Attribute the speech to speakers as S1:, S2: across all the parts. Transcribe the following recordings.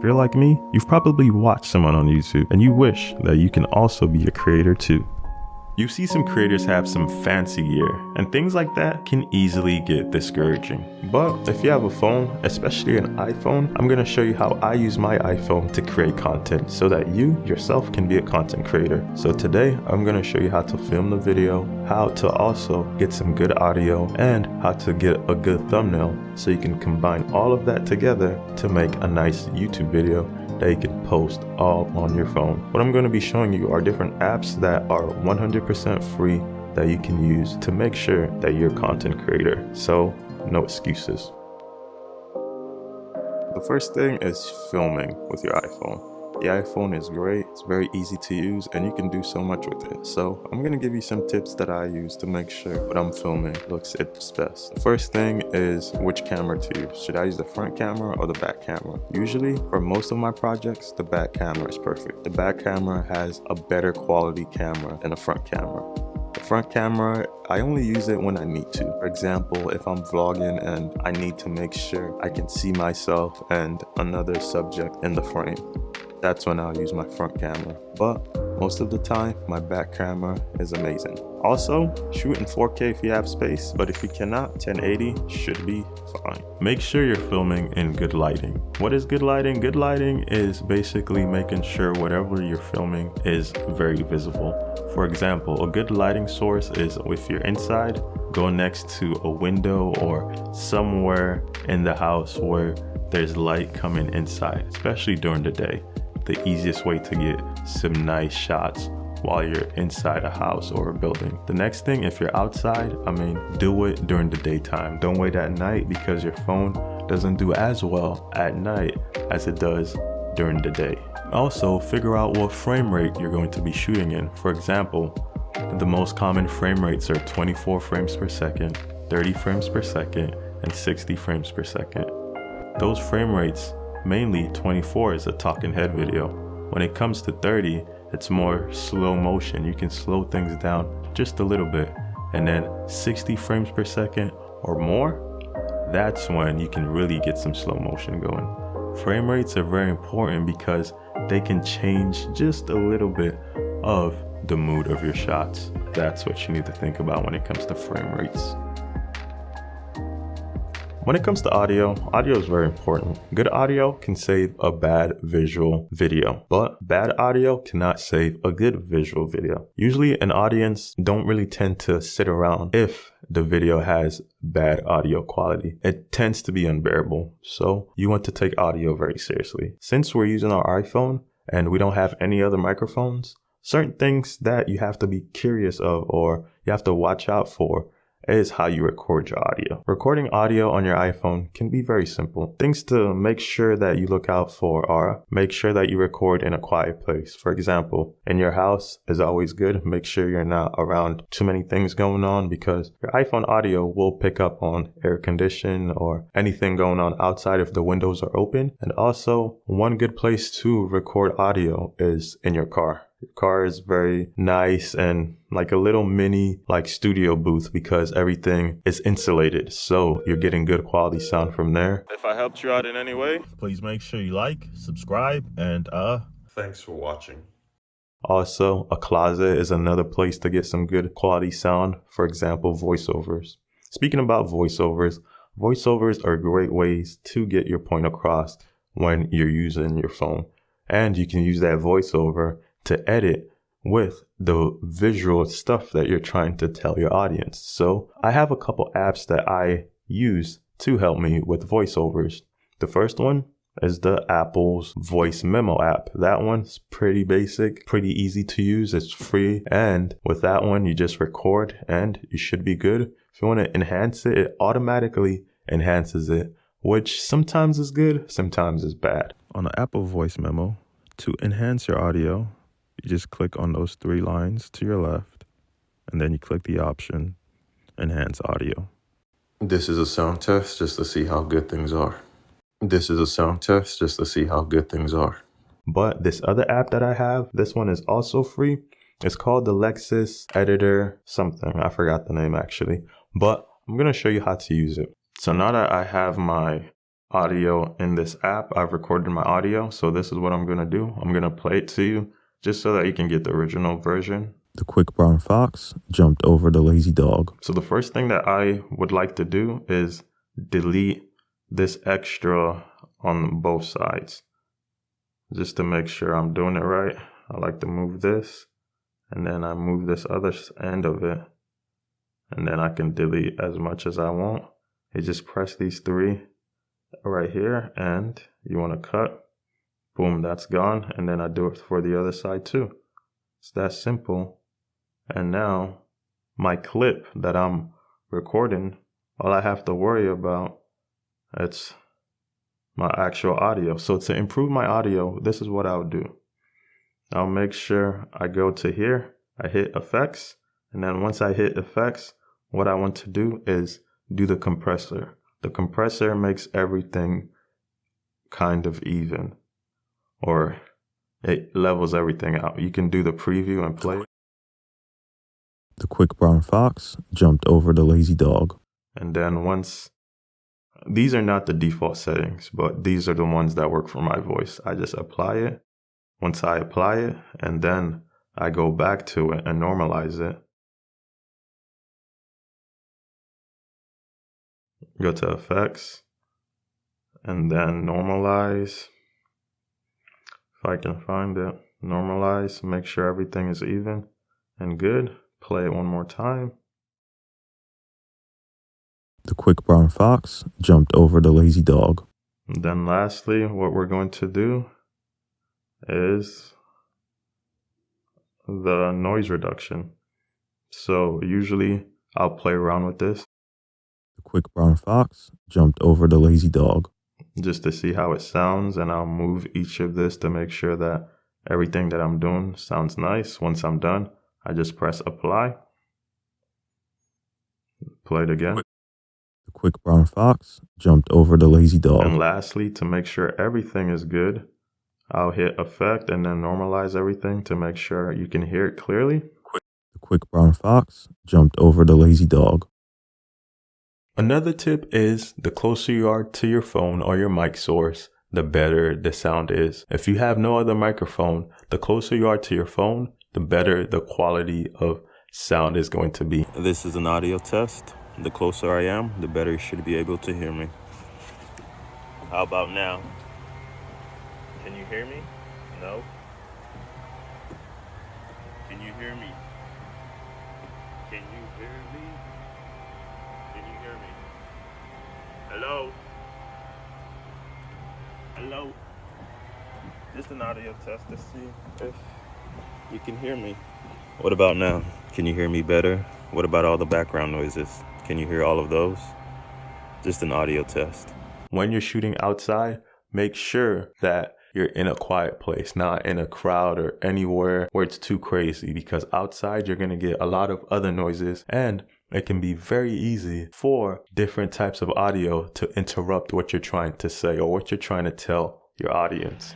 S1: If you're like me, you've probably watched someone on YouTube and you wish that you can also be a creator too. You see some creators have some fancy gear, and things like that can easily get discouraging. But if you have a phone, especially an iPhone, I'm gonna show you how I use my iPhone to create content so that you yourself can be a content creator. So today, I'm gonna show you how to film the video, how to also get some good audio, and how to get a good thumbnail so you can combine all of that together to make a nice YouTube video that you can post all on your phone. What I'm going to be showing you are different apps that are 100% free that you can use to make sure that you're a content creator. So no excuses. The first thing is filming with your iPhone. The iPhone is great, it's very easy to use, and you can do so much with it. So I'm gonna give you some tips that I use to make sure what I'm filming looks its best. The first thing is which camera to use. Should I use the front camera or the back camera? Usually, for most of my projects, the back camera is perfect. The back camera has a better quality camera than the front camera. The front camera, I only use it when I need to. For example, if I'm vlogging and I need to make sure I can see myself and another subject in the frame, that's when I'll use my front camera. But most of the time, my back camera is amazing. Also, shoot in 4K if you have space, but if you cannot, 1080 should be fine. Make sure you're filming in good lighting. What is good lighting? Good lighting is basically making sure whatever you're filming is very visible. For example, a good lighting source is if you're inside, go next to a window or somewhere in the house where there's light coming inside, especially during the day. The easiest way to get some nice shots while you're inside a house or a building. The next thing, if you're outside, do it during the daytime. Don't wait at night because your phone doesn't do as well at night as it does during the day. Also, figure out what frame rate you're going to be shooting in. For example, the most common frame rates are 24 frames per second, 30 frames per second, and 60 frames per second. Those frame rates, mainly 24 is a talking head video. When it comes to 30, it's more slow motion. You can slow things down just a little bit. And then 60 frames per second or more, that's when you can really get some slow motion going. Frame rates are very important because they can change just a little bit of the mood of your shots. That's what you need to think about when it comes to frame rates. When it comes to audio, audio is very important. Good audio can save a bad visual video, but bad audio cannot save a good visual video. Usually an audience don't really tend to sit around if the video has bad audio quality. It tends to be unbearable. So you want to take audio very seriously. Since we're using our iPhone and we don't have any other microphones, certain things that you have to be curious of or you have to watch out for is how you record your audio. Recording audio on your iPhone can be very simple. Things to make sure that you look out for are make sure that you record in a quiet place. For example, in your house is always good. Make sure you're not around too many things going on because your iPhone audio will pick up on air condition or anything going on outside if the windows are open. And also, one good place to record audio is in your car. Your car is very nice and like a little mini studio booth because everything is insulated. So you're getting good quality sound from there. If I helped you out in any way, please make sure you like, subscribe, and thanks for watching. Also, a closet is another place to get some good quality sound. For example, voiceovers. Speaking about voiceovers, voiceovers are great ways to get your point across when you're using your phone. And you can use that voiceover to edit with the visual stuff that you're trying to tell your audience. So I have a couple apps that I use to help me with voiceovers. The first one is the Apple's voice memo app. That one's pretty basic, pretty easy to use. It's free. And with that one, you just record and you should be good. If you want to enhance it, it automatically enhances it, which sometimes is good, sometimes is bad. On the Apple voice memo, to enhance your audio, you just click on those three lines to your left, and then you click the option, Enhance Audio. This is a sound test just to see how good things are. This is a sound test just to see how good things are. But this other app that I have, this one is also free. It's called the Lexus Editor something. I forgot the name actually, but I'm going to show you how to use it. So now that I have my audio in this app. I've recorded my audio, so this is what I'm gonna do. I'm gonna play it to you just so that you can get the original version.
S2: The quick brown fox jumped over the lazy dog.
S1: So the first thing that I would like to do is delete this extra on both sides, just to make sure I'm doing it right. I like to move this, and then I move this other end of it, and then I can delete as much as I want. You just press these three right here, and you want to cut. Boom, that's gone. And then I do it for the other side too. It's that simple. And now my clip that I'm recording, all I have to worry about, it's my actual audio. So to improve my audio, this is what I'll do. I'll make sure I go to here, I hit effects, and then once I hit effects, what I want to do is do the compressor. The compressor makes everything kind of even, or it levels everything out. You can do the preview and play.
S2: The quick brown fox jumped over the lazy dog.
S1: And then once, these are not the default settings, but these are the ones that work for my voice. I just apply it. Once I apply it, and then I go back to it and normalize it. Go to effects, and then normalize. If I can find it, normalize, make sure everything is even and good. Play it one more time.
S2: The quick brown fox jumped over the lazy dog.
S1: And then lastly, what we're going to do is the noise reduction. So usually I'll play around with this.
S2: The quick brown fox jumped over the lazy dog.
S1: Just to see how it sounds, and I'll move each of this to make sure that everything that I'm doing sounds nice. Once I'm done, I just press apply. Play it again.
S2: The quick brown fox jumped over the lazy dog.
S1: And lastly, to make sure everything is good, I'll hit effect and then normalize everything to make sure you can hear it clearly.
S2: The quick brown fox jumped over the lazy dog.
S1: Another tip is the closer you are to your phone or your mic source, the better the sound is. If you have no other microphone, the closer you are to your phone, the better the quality of sound is going to be. This is an audio test. The closer I am, the better you should be able to hear me. How about now? Can you hear me? No? Can you hear me? Can you hear me? Can you hear me? Hello? Hello? Just an audio test to see if you can hear me. What about now? Can you hear me better? What about all the background noises? Can you hear all of those? Just an audio test. When you're shooting outside, make sure that you're in a quiet place, not in a crowd or anywhere where it's too crazy, because outside you're going to get a lot of other noises, and it can be very easy for different types of audio to interrupt what you're trying to say or what you're trying to tell your audience.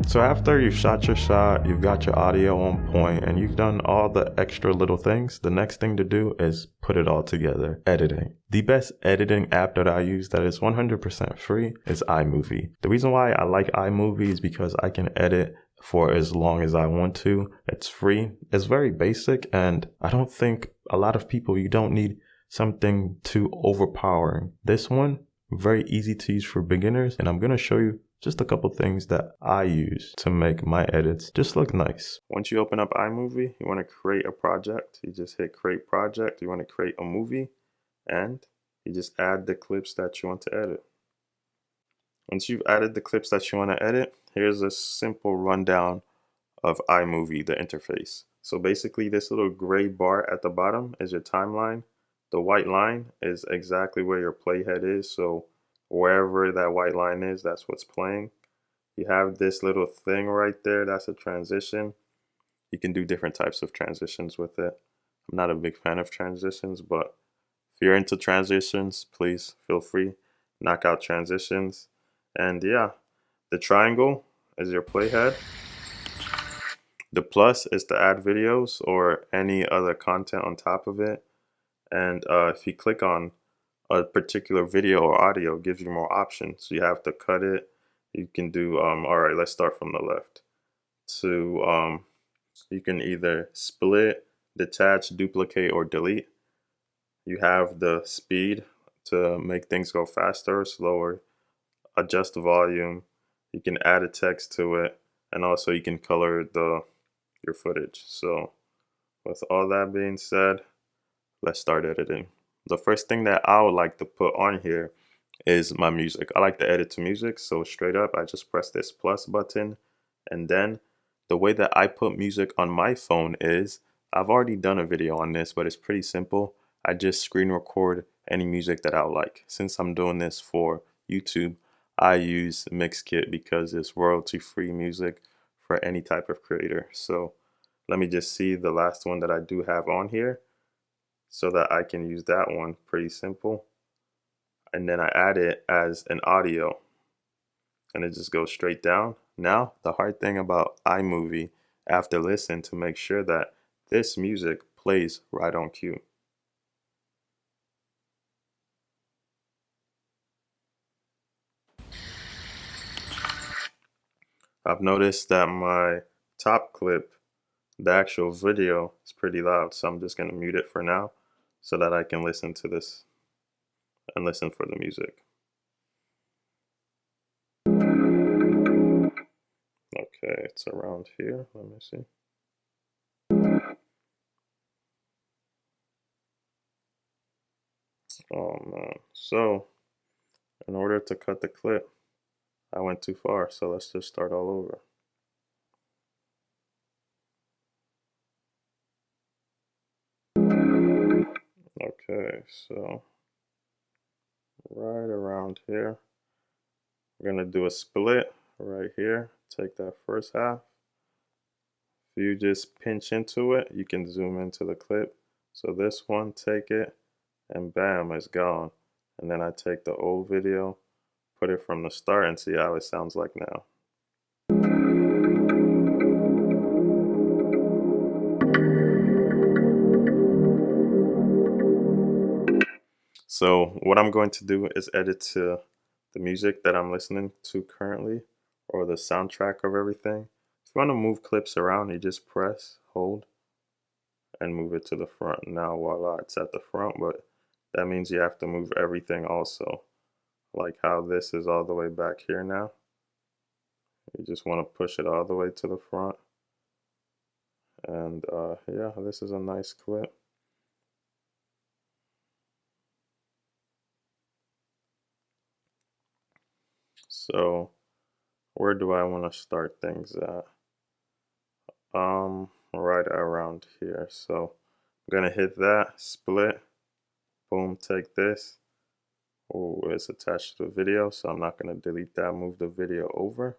S1: So after you've shot your shot, you've got your audio on point, and you've done all the extra little things, the next thing to do is put it all together. Editing. The best editing app that I use that is 100% free is iMovie. The reason why I like iMovie is because I can edit for as long as I want to. It's free. It's very basic, and I don't think a lot of people, you don't need something too overpowering. This one, very easy to use for beginners, and I'm going to show you just a couple things that I use to make my edits just look nice. Once you open up iMovie, you want to create a project. You just hit create project. You want to create a movie, and you just add the clips that you want to edit. Once you've added the clips that you want to edit, here's a simple rundown of iMovie, the interface. So basically this little gray bar at the bottom is your timeline. The white line is exactly where your playhead is. So wherever that white line is, that's what's playing. You have this little thing right there, that's a transition. You can do different types of transitions with it. I'm not a big fan of transitions, but if you're into transitions, please feel free. Knock out transitions. And yeah, the triangle is your playhead. The plus is to add videos or any other content on top of it. And if you click on a particular video or audio gives you more options. You have to cut it. You can do, all right, let's start from the left. You can either split, detach, duplicate, or delete. You have the speed to make things go faster or slower, adjust the volume. You can add a text to it, and also you can color your footage. So with all that being said, let's start editing. The first thing that I would like to put on here is my music. I like to edit to music, so straight up I just press this plus button, and then the way that I put music on my phone is, I've already done a video on this, but it's pretty simple. I just screen record any music that I like. Since I'm doing this for YouTube, I use Mixkit because it's royalty free music for any type of creator. So let me just see the last one that I do have on here so that I can use that one. Pretty simple. And then I add it as an audio, and it just goes straight down. Now, the hard thing about iMovie, I have to listen to make sure that this music plays right on cue. I've noticed that my top clip, the actual video, is pretty loud, so I'm just going to mute it for now so that I can listen to this and listen for the music. Okay, it's around here. Let me see. Oh man. So, in order to cut the clip, I went too far, so let's just start all over. Okay, so right around here, we're gonna do a split right here. Take that first half. If you just pinch into it, you can zoom into the clip. So this one, take it, and bam, it's gone. And then I take the old video, put it from the start, and see how it sounds like now. So what I'm going to do is edit to the music that I'm listening to currently, or the soundtrack of everything. If you want to move clips around, you just press, hold, and move it to the front. Now voila, it's at the front, but that means you have to move everything also. Like how this is all the way back here now. You just want to push it all the way to the front. And yeah, this is a nice clip. So where do I want to start things at? Right around here. So I'm gonna hit that, split, boom, take this. Oh, it's attached to the video, so I'm not gonna delete that, move the video over.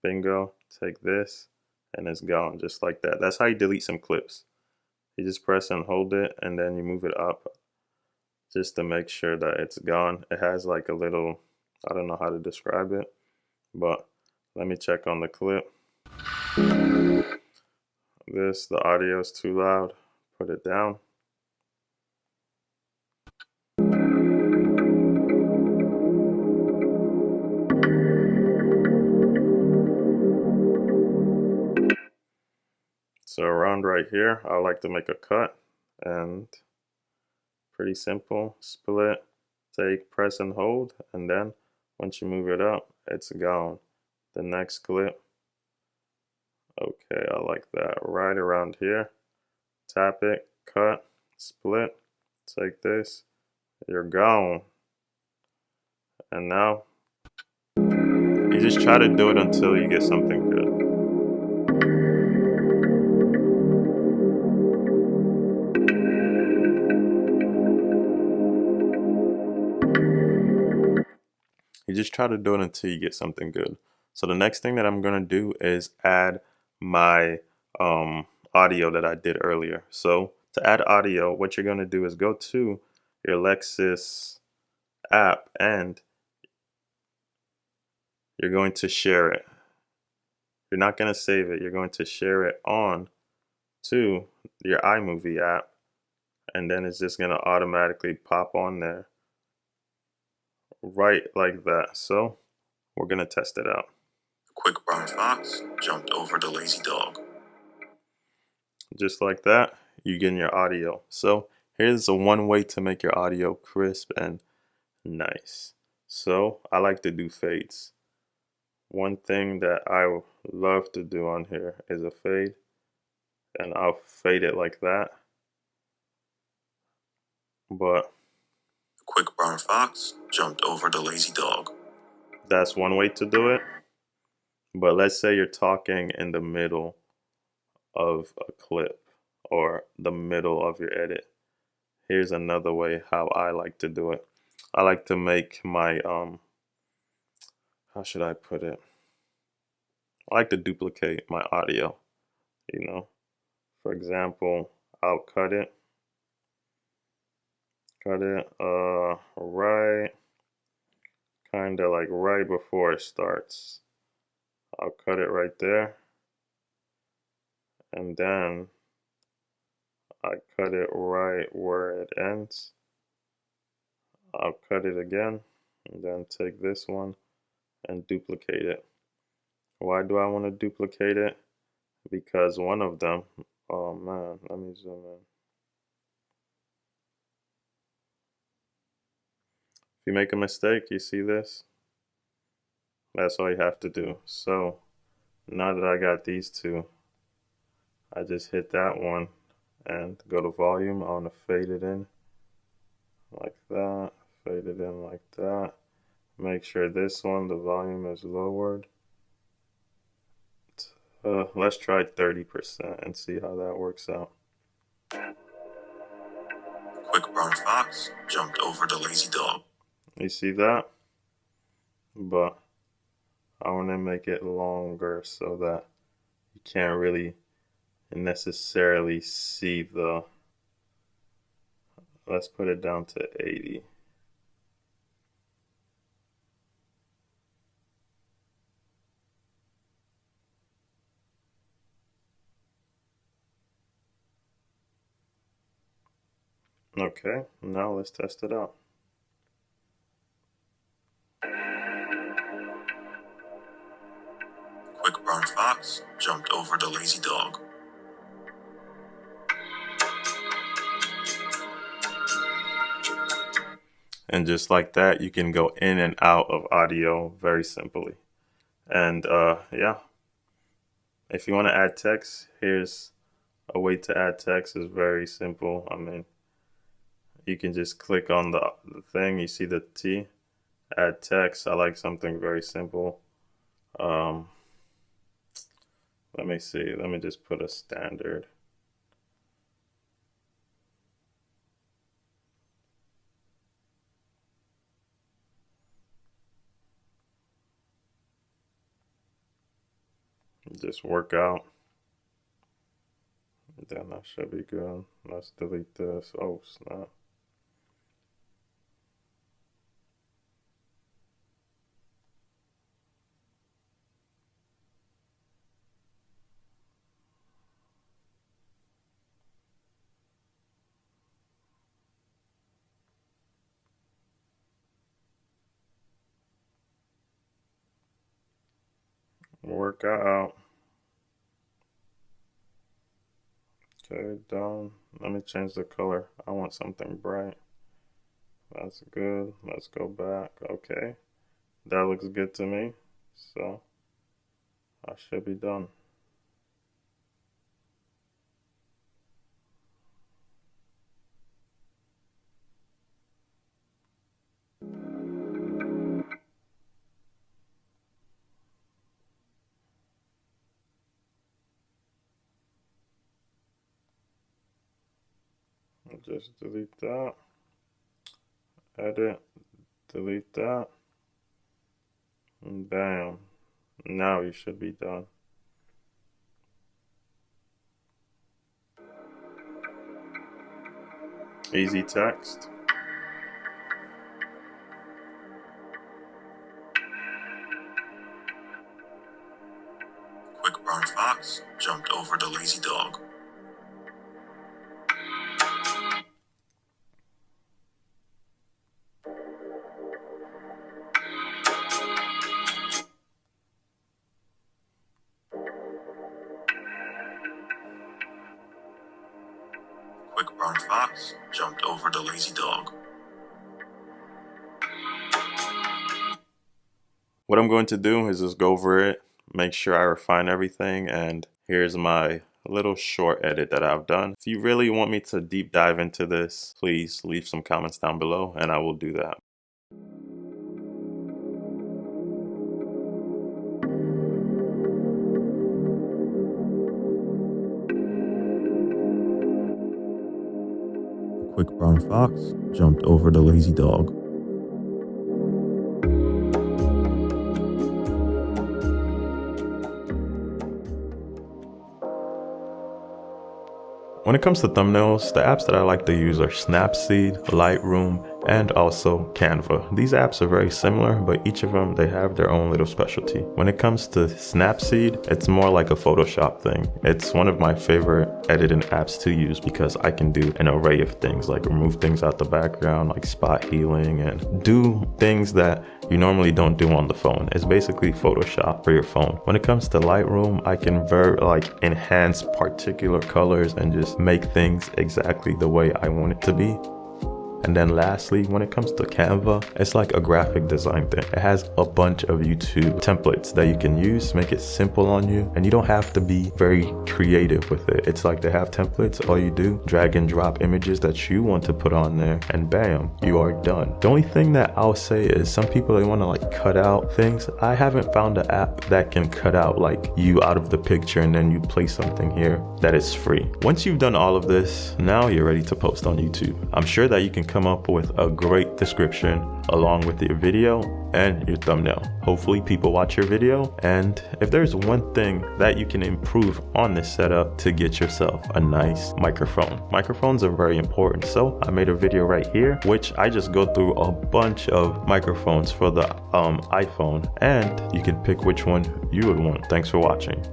S1: Bingo, take this, and it's gone just like that. That's how you delete some clips. You just press and hold it, and then you move it up just to make sure that it's gone. It has like a little, I don't know how to describe it, but let me check on the clip. The audio is too loud. Put it down. So around right here, I like to make a cut, and pretty simple, split, take, press and hold, and then once you move it up, it's gone. The next clip, okay, I like that. Right around here, tap it, cut, split, take this, you're gone. And now, you just try to do it until you get something good. You just try to do it until you get something good. So the next thing that I'm gonna do is add my audio that I did earlier. So to add audio, what you're gonna do is go to your Lexus app and you're going to share it. You're not gonna save it, you're going to share it on to your iMovie app, and then it's just gonna automatically pop on there right like that. So we're gonna test it out.
S2: The quick brown fox jumped over the lazy dog.
S1: Just like that, you get your audio. So here's one way to make your audio crisp and nice. So I like to do fades. One thing that I love to do on here is a fade, and I'll fade it like that. But
S2: the quick brown fox jumped over the lazy dog.
S1: That's one way to do it. But let's say you're talking in the middle of a clip or the middle of your edit. Here's another way how I like to do it. I like to make my how should I put it? I like to duplicate my audio, you know. For example, I'll cut it right kind of like right before it starts. I'll cut it right there, and then I cut it right where it ends. I'll cut it again, and then take this one and duplicate it. Why do I want to duplicate it? Because one of them, oh man, let me zoom in. If you make a mistake, you see this? That's all you have to do. So now that I got these two, I just hit that one and go to volume. I want to fade it in like that, fade it in like that. Make sure this one, the volume is lowered. Let's try 30% and see how that works out.
S2: Quick brown fox jumped over the lazy dog.
S1: You see that? But I want to make it longer so that you can't really necessarily see the, let's put it down to 80. Okay, now let's test it out.
S2: Quick brown fox jumped over the lazy dog.
S1: And just like that, you can go in and out of audio very simply. And yeah, if you want to add text, here's a way to add text. Is very simple. I mean, you can just click on the thing, you see the T, add text. I like something very simple. Let me see, let me just put a standard. Just work out. Then that should be good. Let's delete this. Oh snap. Work out. Okay, done. Let me change the color. I want something bright. That's good. Let's go back. Okay. That looks good to me. So I should be done. Just delete that. Edit. Delete that. And bam. Now you should be done. Easy text.
S2: Quick brown fox jumped over the lazy dog. fox jumped over the lazy dog.
S1: What I'm going to do is just go over it, make sure I refine everything, and here's my little short edit that I've done. If you really want me to deep dive into this, please leave some comments down below and I will do that.
S2: The quick brown fox jumped over the lazy dog.
S1: When it comes to thumbnails, the apps that I like to use are Snapseed, Lightroom, and also Canva. These apps are very similar, but each of them, they have their own little specialty. When it comes to Snapseed, it's more like a Photoshop thing. It's one of my favorite editing apps to use because I can do an array of things, like remove things out the background, like spot healing, and do things that you normally don't do on the phone. It's basically Photoshop for your phone. When it comes to Lightroom, I can enhance particular colors and just make things exactly the way I want it to be. And then lastly, when it comes to Canva, it's like a graphic design thing. It has a bunch of YouTube templates that you can use to make it simple on you, and you don't have to be very creative with it. It's like they have templates. All you do, drag and drop images that you want to put on there, and bam, you are done. The only thing that I'll say is some people, they want to like cut out things. I haven't found an app that can cut out like you out of the picture and then you place something here that is free. Once you've done all of this, now you're ready to post on YouTube. I'm sure that you can come up with a great description along with your video and your thumbnail. Hopefully people watch your video, and if there's one thing that you can improve on this setup to get yourself a nice microphone. Microphones are very important, so I made a video right here which I just go through a bunch of microphones for the iPhone, and you can pick which one you would want. Thanks for watching.